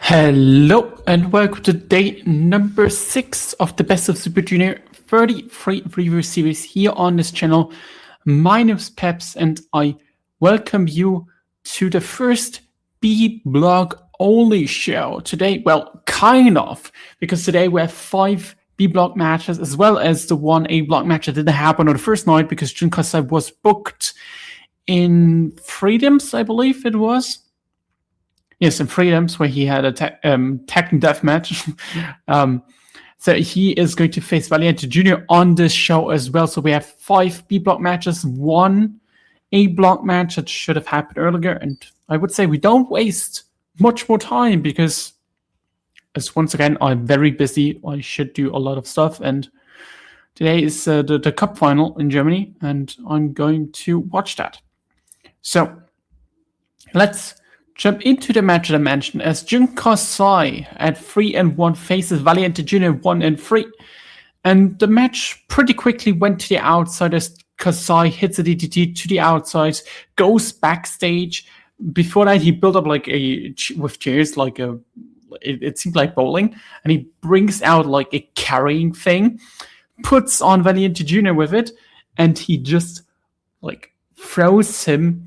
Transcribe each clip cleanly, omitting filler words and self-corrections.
Hello and welcome to day number 6 of the Best of Super Junior 33 review series here on this channel. My name is Peps and I welcome you to the first B-Block only show today. Well, kind of, because today we have 5 B-Block matches as well as the 1 A-Block match that didn't happen on the first night because Jun Kasai was booked in Freedoms, I believe it was. Yes, in Freedoms, where he had a tag and death match. So he is going to face Valiente Jr. on this show as well. So we have 5 B-Block matches, 1 A-Block match that should have happened earlier. And I would say we don't waste much more time because, as once again, I'm very busy. I should do a lot of stuff. And today is the Cup final in Germany, and I'm going to watch that. So let's jump into the match that I mentioned as Jun Kasai at 3-1 faces Valiente Jr. 1-3. And the match pretty quickly went to the outside as Kasai hits a DDT to the outside, goes backstage. Before that, he built up like with chairs, like it seemed like bowling, and he brings out like a carrying thing, puts on Valiente Jr. with it, and he just like throws him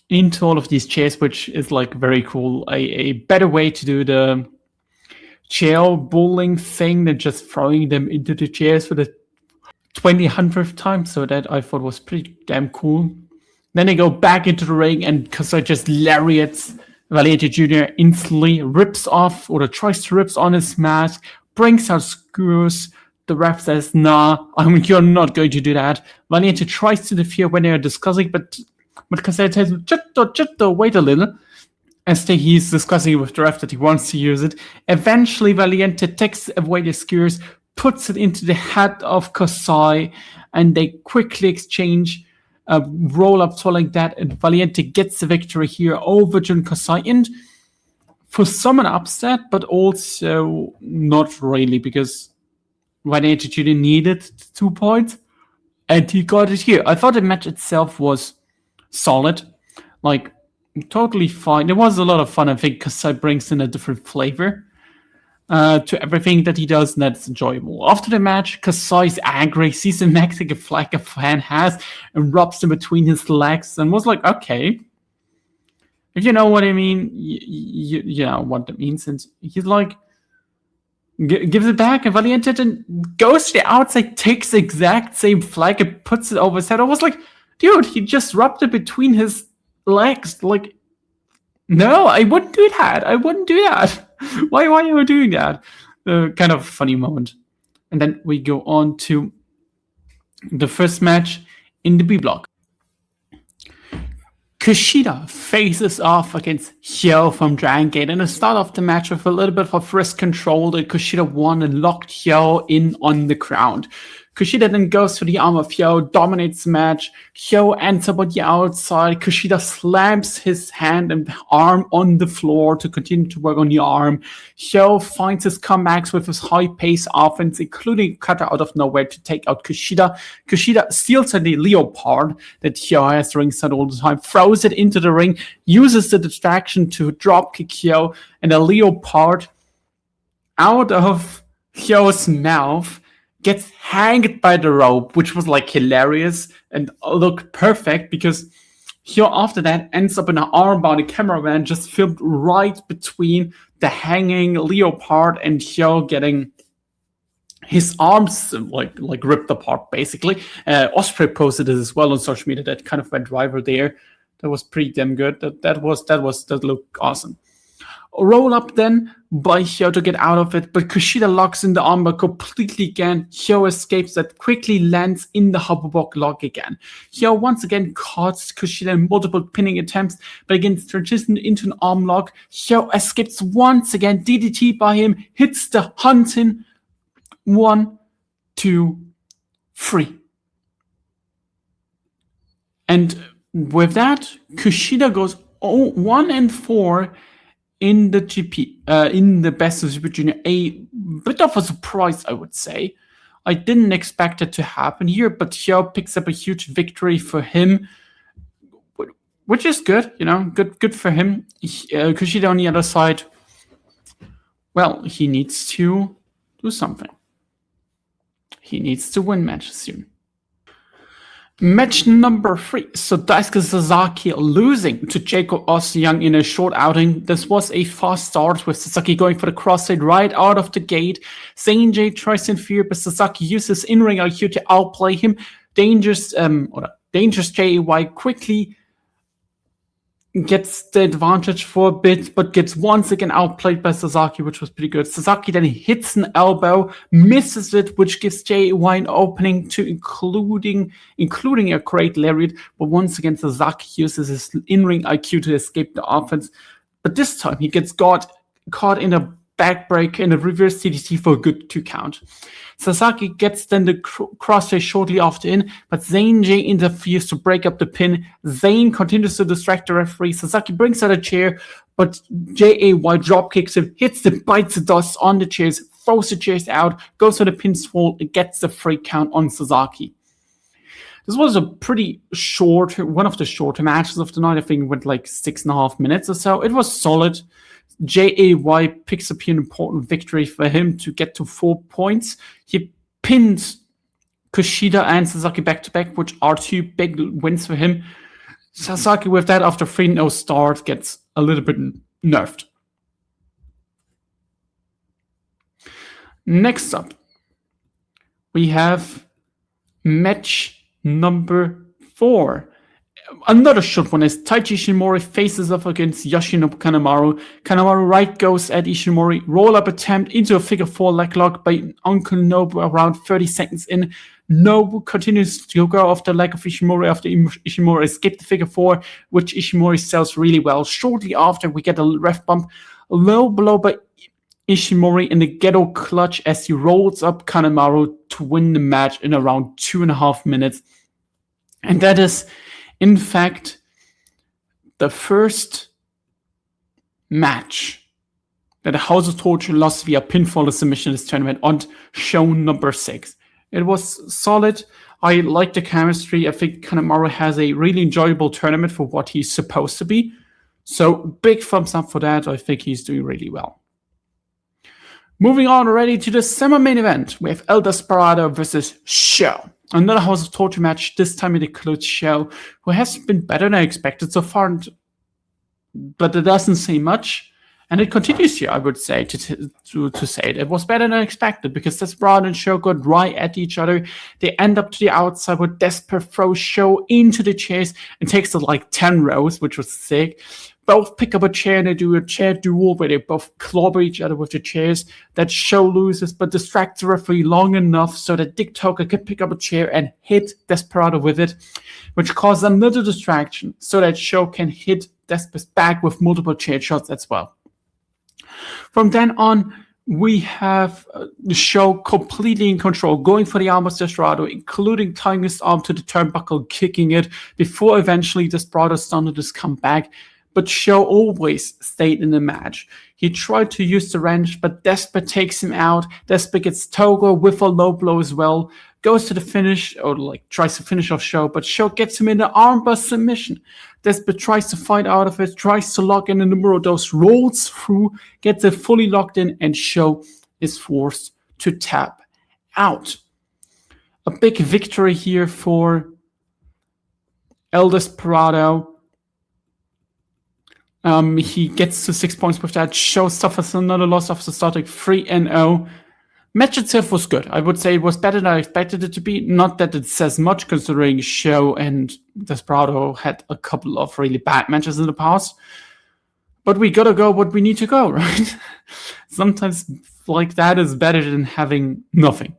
into all of these chairs, which is like very cool. A better way to do the chair bowling thing than just throwing them into the chairs for the 200th time. So that I thought was pretty damn cool. Then they go back into the ring and Kasai just lariats Valiente Jr. instantly, rips off or tries to rip on his mask, brings out screws. The ref says, nah, you're not going to do that. Valiente tries to interfere when they're discussing, but Kasai tells him, just wait a little. As he's discussing with the ref that he wants to use it. Eventually, Valiente takes away the skewers, puts it into the head of Kasai, and they quickly exchange a roll-up to like that, and Valiente gets the victory here over Jun Kasai. And for some an upset, but also not really, because Valiente Jr. needed 2 points, and he got it here. I thought the match itself was solid, like totally fine. There was a lot of fun. I think Kasai brings in a different flavor to everything that he does, and that's enjoyable. After the match, Kasai's angry, sees the Mexican flag a fan has, and rubs him between his legs, and was like, okay, if you know what I mean, you know what that means. And he's like, gives it back, and Valiente then goes to the outside, takes the exact same flag, and puts it over his head. I was like, dude, he just rubbed it between his legs. Like, no, I wouldn't do that. I wouldn't do that. Why are you doing that? Kind of funny moment. And then we go on to the first match in the B block. Kushida faces off against Hyo from Dragon Gate, and the start of the match with a little bit of wrist control that Kushida won and locked Hyo in on the ground. Kushida then goes for the arm of Hyo, dominates the match. Hyo ends up on the outside. Kushida slams his hand and arm on the floor to continue to work on the arm. Hyo finds his comebacks with his high-paced offense, including a cutter out of nowhere to take out Kushida. Kushida steals the leopard that Hyo has ringside all the time, throws it into the ring, uses the distraction to drop kick Hyo, and the leopard out of Hyo's mouth gets hanged by the rope, which was like hilarious and looked perfect because Hyo after that ends up in an armbar. The cameraman just filmed right between the hanging leopard and Hyo getting his arms like ripped apart basically. Osprey posted it as well on social media. That kind of went viral there. That was pretty damn good. That looked awesome. Roll up then by Hyo to get out of it, but Kushida locks in the armbar completely again. Hyo escapes that, quickly lands in the hoverboard lock again. Hyo once again caught Kushida in multiple pinning attempts, but again transitioned into an arm lock. Hyo escapes once again, DDT by him, hits the hunting. 1, 2, 3. And with that, Kushida goes 1-4 in the GP, in the Best of Super Junior. A bit of a surprise, I would say. I didn't expect it to happen here, but Hyo picks up a huge victory for him, which is good, you know, good for him. Kushida on the other side well, he needs to do something. He needs to win matches soon. Match number 3. So Daisuke Sasaki losing to Jacob Young in a short outing. This was a fast start with Sasaki going for the cross-side right out of the gate. J tries to interfere, but Sasaki uses in-ring IQ to outplay him. Dangerous JAY quickly gets the advantage for a bit, but gets once again outplayed by Sasaki, which was pretty good. Sasaki then hits an elbow, misses it, which gives JAY an opening to including a great lariat. But once again, Sasaki uses his in-ring IQ to escape the offense. But this time, he gets caught in a backbreaker and a reverse DDT for a good 2 count. Sasaki gets then the crossface shortly after in, but J interferes to break up the pin. Zayn continues to distract the referee. Sasaki brings out a chair, but JAY drop kicks him, bites the dust on the chairs, throws the chairs out, goes for the pinfall, and gets the 3 count on Sasaki. This was a pretty short, one of the shorter matches of the night. I think it went like 6.5 minutes or so. It was solid. JAY picks up an important victory for him to get to 4 points. He pinned Kushida and Sasaki back-to-back, which are 2 big wins for him. Sasaki, with that, after 3-0 start, gets a little bit nerfed. Next up, we have match number 4. Another short one is Taichi Ishimori faces off against Yoshinobu Kanemaru. Kanemaru right goes at Ishimori, roll-up attempt into a figure 4 leg lock by Uncle Nobu around 30 seconds in. Nobu continues to go off the leg of Ishimori after Ishimori escaped the figure 4, which Ishimori sells really well. Shortly after, we get a ref bump, a low blow by Ishimori in the ghetto clutch as he rolls up Kanemaru to win the match in around 2.5 minutes. And that is, in fact, the first match that the House of Torture lost via pinfall or submission in this tournament on show number 6. It was solid. I like the chemistry. I think Kanemaru has a really enjoyable tournament for what he's supposed to be. So big thumbs up for that. I think he's doing really well. Moving on already to the semi-main event. We have El Desperado versus Show. Another House of Torture match. This time it includes Show, who has been better than I expected so far, but it doesn't say much. And it continues here, I would say, to say it. It was better than expected because Desperado and Show got right at each other. They end up to the outside where Desper throws Show into the chairs and takes it like 10 rows, which was sick. Both pick up a chair and they do a chair duel where they both clobber each other with the chairs. That Show loses but distracts the referee long enough so that Dick Toker can pick up a chair and hit Desperado with it, which causes another distraction so that Show can hit Desper's back with multiple chair shots as well. From then on, we have the Show completely in control, going for the arm of Desperado, including tying his arm to the turnbuckle, kicking it, before eventually Desperado started his comeback. But Show always stayed in the match. He tried to use the wrench, but Desper takes him out. Desper gets Togo with a low blow as well. Goes to the finish, or tries to finish off Show, but Show gets him in the armbar submission. Desper tries to fight out of it, tries to lock in the numero dos, rolls through, gets it fully locked in, and Show is forced to tap out. A big victory here for El Desperado. He gets to 6 points with that. Show suffers another loss after starting 3-0. Match itself was good. I would say it was better than I expected it to be. Not that it says much, considering Show and Desperado had a couple of really bad matches in the past. But we gotta go what we need to go, right? Sometimes like that is better than having nothing.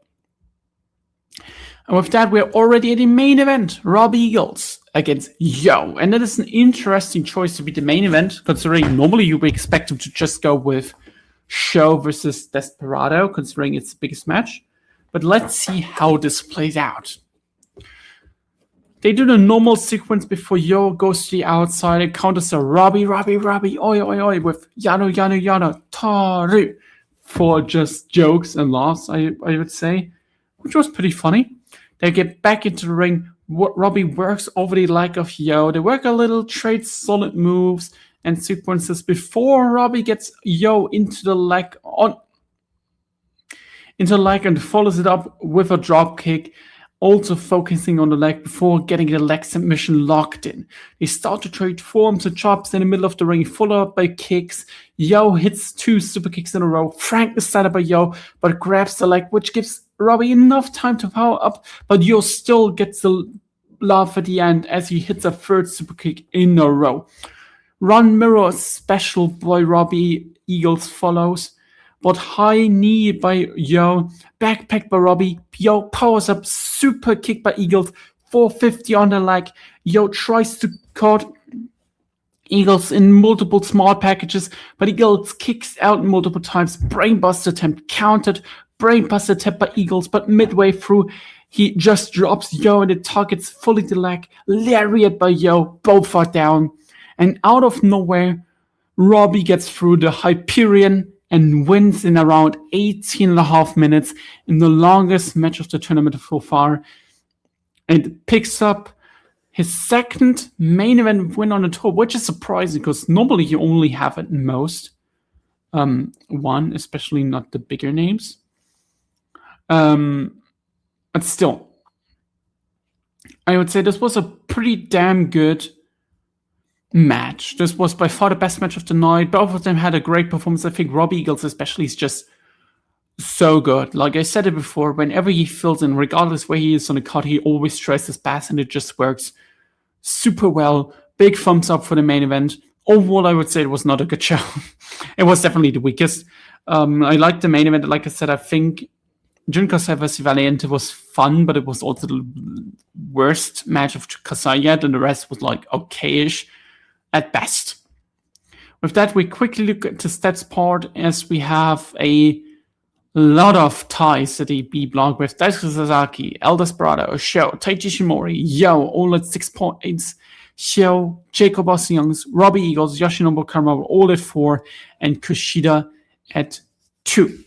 And with that, we're already at the main event. Robbie Eagles against YOH. And that is an interesting choice to be the main event, considering normally you would expect him to just go with Show versus Desperado, considering it's the biggest match. But let's see how this plays out. They do the normal sequence before YOH goes to the outside and counters a Robbie, oi, with Yano, Taru, for just jokes and laughs, I would say, which was pretty funny. They get back into the ring. Robbie works over the leg of YOH. They work a little, trade solid moves, and sequences before Robbie gets YOH into the leg and follows it up with a drop kick, also focusing on the leg before getting the leg submission locked in. They start to trade forms and chops in the middle of the ring, followed up by kicks. YOH hits 2 super kicks in a row. Frank is set up by YOH, but grabs the leg, which gives Robbie enough time to power up, but YOH still gets the love at the end as he hits a 3rd super kick in a row. Run mirror special by Robbie Eagles follows, but high knee by YOH, backpack by Robbie. YOH powers up, super kick by Eagles, 450 on the leg. YOH tries to cut Eagles in multiple small packages, but Eagles kicks out multiple times. Brainbuster attempt countered, brainbuster attempt by Eagles, but midway through, he just drops YOH and it targets fully the leg. Lariat by YOH, both are down. And out of nowhere, Robbie gets through the Hyperion and wins in around 18.5 minutes in the longest match of the tournament so far, and picks up his 2nd main event win on the tour, which is surprising because normally you only have at most one, especially not the bigger names. But still, I would say this was a pretty damn good match. This was by far the best match of the night. Both of them had a great performance. I think Robbie Eagles especially is just so good. Like I said it before, whenever he fills in, regardless where he is on the card, he always tries his best and it just works super well. Big thumbs up for the main event. Overall, I would say it was not a good show. It was definitely the weakest. I liked the main event. Like I said, I think Jun Kasai vs. Valiente was fun, but it was also the worst match of Kasai yet, and the rest was like okay-ish at best. With that, we quickly look at the stats part as we have a lot of ties at the B block with Daisuke Sasaki, El Desperado, Sho, Taichi Shimori, YOH, all at 6 points, Sho, Jacob Youngs, Robbie Eagles, Yoshinobu Karma all at 4, and Kushida at 2.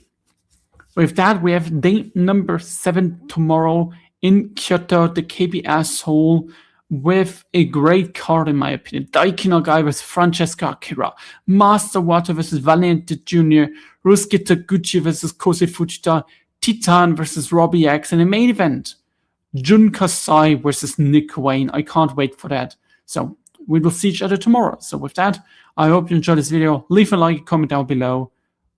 With that, we have day number 7 tomorrow in Kyoto, the KBS Hall, with a great card in my opinion. Daiki Nagai vs. Francesca Akira, Master Water vs. Valiente Jr., Rusuke Taguchi vs. Kosei Fujita, Titan vs. Robbie X, and the main event, Jun Kasai vs. Nick Wayne. I can't wait for that. So we will see each other tomorrow. So with that, I hope you enjoyed this video. Leave a like, comment down below,